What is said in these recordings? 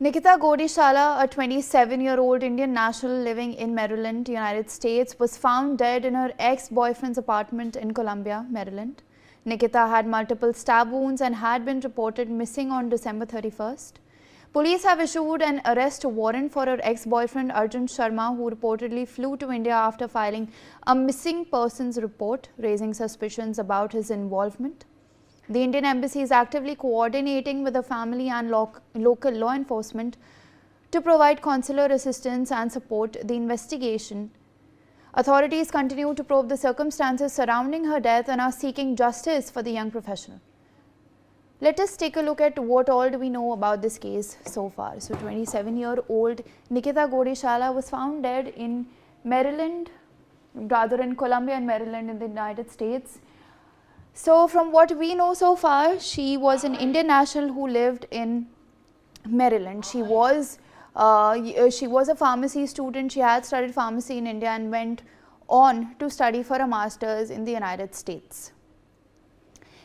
Nikitha Godishala, a 27-year-old Indian national living in Maryland, United States, was found dead in her ex-boyfriend's apartment in Columbia, Maryland. Nikitha had multiple stab wounds and had been reported missing on December 31st. Police have issued an arrest warrant for her ex-boyfriend Arjun Sharma, who reportedly flew to India after filing a missing persons report, raising suspicions about his involvement. The Indian Embassy is actively coordinating with the family and local law enforcement to provide consular assistance and support the investigation. Authorities continue to probe the circumstances surrounding her death and are seeking justice for the young professional. Let us take a look at what all do we know about this case so far. So 27-year-old Nikitha Godishala was found dead in Maryland, rather in Columbia and Maryland in the United States. So from what we know so far, she was an Indian national who lived in Maryland. She was a pharmacy student. She had studied pharmacy in India and went on to study for a master's in the United States.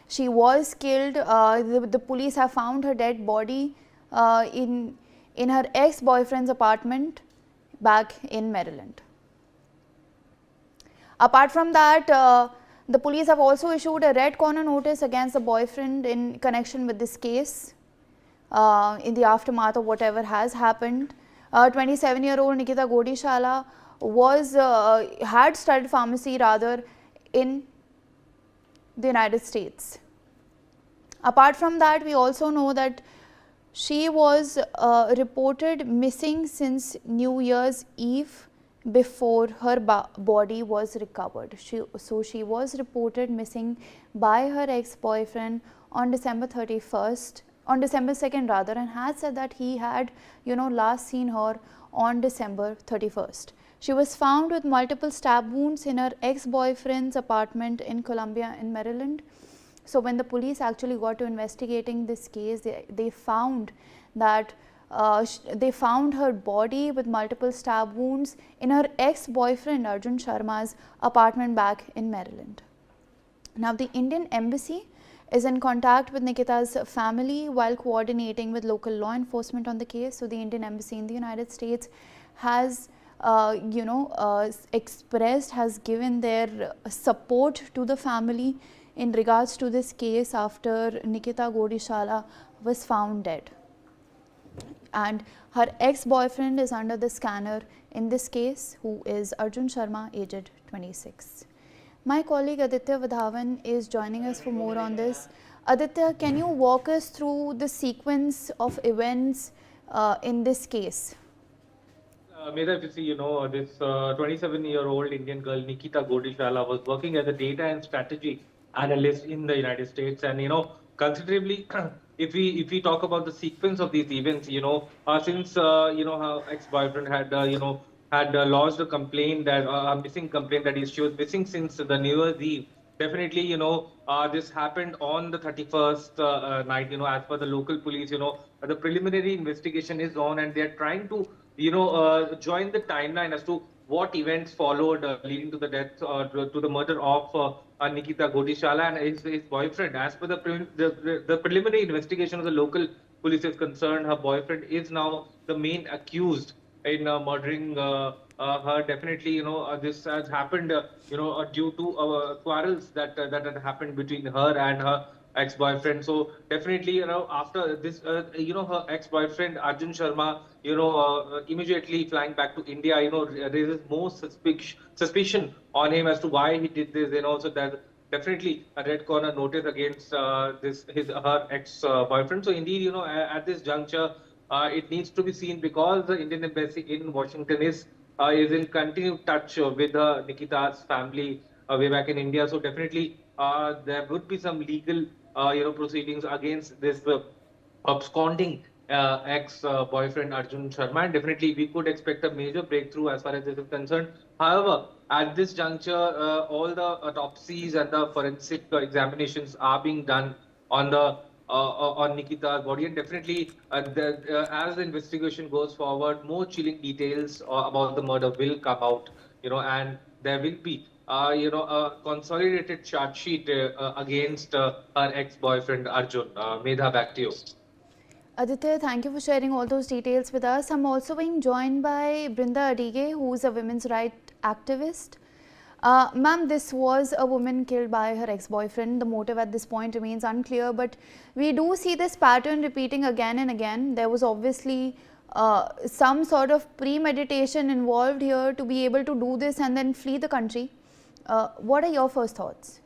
She was killed. The police have found her dead body in her ex-boyfriend's apartment back in Maryland. Apart from that, the police have also issued a red corner notice against the boyfriend in connection with this case in the aftermath of whatever has happened. 27-year-old Nikitha Godishala had studied pharmacy in the United States. Apart from that, we also know that she was reported missing since New Year's Eve before her body was recovered. So she was reported missing by her ex-boyfriend on December 2nd rather, and had said that he had last seen her on December 31st. She was found with multiple stab wounds in her ex-boyfriend's apartment in Columbia in Maryland. So when the police actually got to investigating this case, they found that they found her body with multiple stab wounds in her ex-boyfriend Arjun Sharma's apartment back in Maryland. Now, the Indian Embassy is in contact with Nikitha's family while coordinating with local law enforcement on the case. So, the Indian Embassy in the United States has given their support to the family in regards to this case after Nikitha Godishala was found dead. And her ex-boyfriend is under the scanner in this case, who is Arjun Sharma, aged 26. My colleague Aditya Vadhavan is joining us for more on this. Aditya, can you walk us through the sequence of events in this case? Medha, if you see, this 27-year-old Indian girl, Nikitha Godishala, was working as a data and strategy analyst in the United States. And, considerably, if we talk about the sequence of these events, since, her ex-boyfriend had lodged a complaint that, a missing complaint that she was missing since the New Year's Eve. Definitely, this happened on the 31st night, as per the local police, the preliminary investigation is on and they're trying to, join the timeline as to what events followed leading to the death, to the murder of Nikitha Godishala and his boyfriend. As per the preliminary investigation of the local police is concerned, her boyfriend is now the main accused in murdering her. Definitely, this has happened, due to quarrels that had happened between her and her ex-boyfriend. So definitely, after this, her ex-boyfriend Arjun Sharma, immediately flying back to India, raises more suspicion on him as to why he did this. So there's definitely a red corner notice against her ex-boyfriend. So indeed, at this juncture, it needs to be seen because the Indian embassy in Washington is in continued touch with Nikitha's family way back in India. So definitely, there would be some legal, proceedings against this absconding ex-boyfriend Arjun Sharma. And definitely, we could expect a major breakthrough as far as this is concerned. However, at this juncture, all the autopsies and the forensic examinations are being done on the on Nikitha's body, and definitely, as the investigation goes forward, more chilling details about the murder will come out. And there will be, a consolidated charge sheet against her ex-boyfriend Arjun. Medha, back to you. Aditya, thank you for sharing all those details with us. I'm also being joined by Brinda Adige, who is a women's rights activist. Ma'am, this was a woman killed by her ex-boyfriend. The motive at this point remains unclear, but we do see this pattern repeating again and again. There was obviously some sort of premeditation involved here to be able to do this and then flee the country. What are your first thoughts?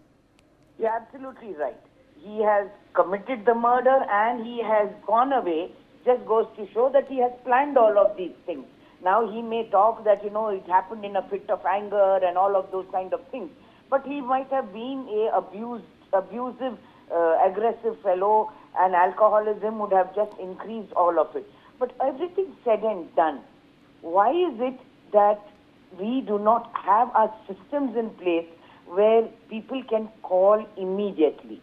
You're absolutely right. He has committed the murder and he has gone away. Just goes to show that he has planned all of these things. Now he may talk that, it happened in a fit of anger and all of those kind of things. But he might have been a abusive, aggressive fellow, and alcoholism would have just increased all of it. But everything said and done, why is it that we do not have our systems in place where people can call immediately?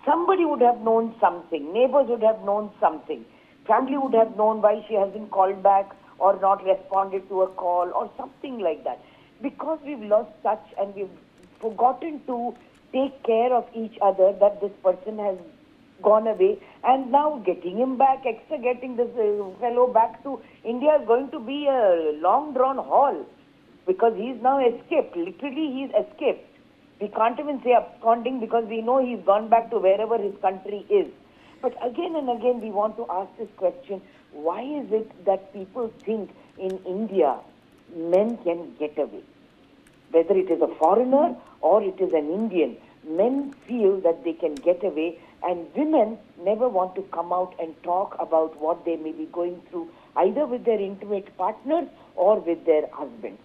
Somebody would have known something, neighbors would have known something, family would have known why she hasn't called back or not responded to a call or something like that. Because we've lost touch and we've forgotten to take care of each other, that this person has gone away, and now getting him back, getting this fellow back to India is going to be a long drawn haul, because he's now escaped. Literally he's escaped. We can't even say absconding because we know he's gone back to wherever his country is. But again and again we want to ask this question, why is it that people think in India men can get away? Whether it is a foreigner or it is an Indian, men feel that they can get away, and women never want to come out and talk about what they may be going through, either with their intimate partners or with their husbands.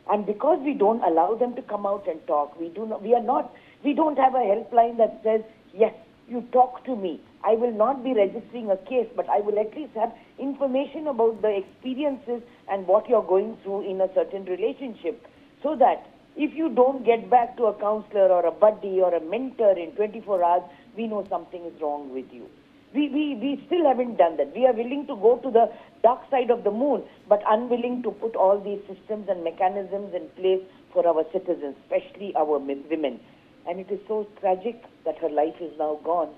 And because we don't allow them to come out and talk, we don't have a helpline that says, yes, you talk to me. I will not be registering a case, but I will at least have information about the experiences and what you're going through in a certain relationship, so that if you don't get back to a counselor or a buddy or a mentor in 24 hours, we know something is wrong with you. We still haven't done that. We are willing to go to the dark side of the moon, but unwilling to put all these systems and mechanisms in place for our citizens, especially our women. And it is so tragic that her life is now gone.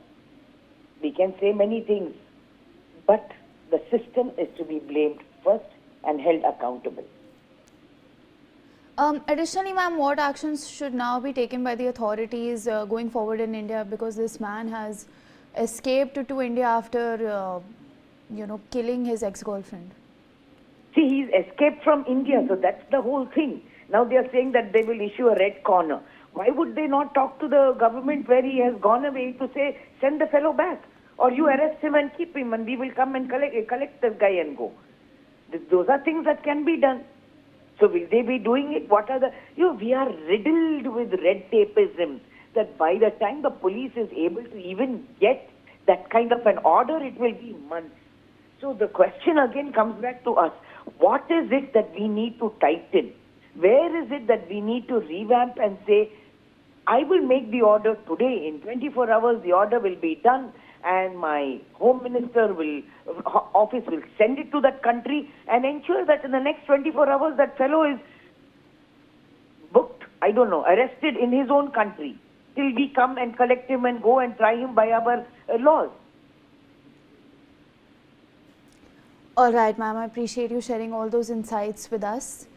We can say many things, but the system is to be blamed first and held accountable. Additionally, ma'am, what actions should now be taken by the authorities going forward in India, because this man has escaped to India after, killing his ex-girlfriend? See, he's escaped from India, so that's the whole thing. Now they are saying that they will issue a red corner. Why would they not talk to the government where he has gone away to say, send the fellow back, or you arrest him and keep him and we will come and collect this guy and go? Those are things that can be done. So will they be doing it? What are the... we are riddled with red tapeism, that by the time the police is able to even get that kind of an order, it will be months. So the question again comes back to us. What is it that we need to tighten? Where is it that we need to revamp and say, I will make the order today. In 24 hours, the order will be done, and my home minister office will send it to that country and ensure that in the next 24 hours, that fellow is booked, arrested in his own country, till we come and collect him and go and try him by our laws. All right, ma'am, I appreciate you sharing all those insights with us.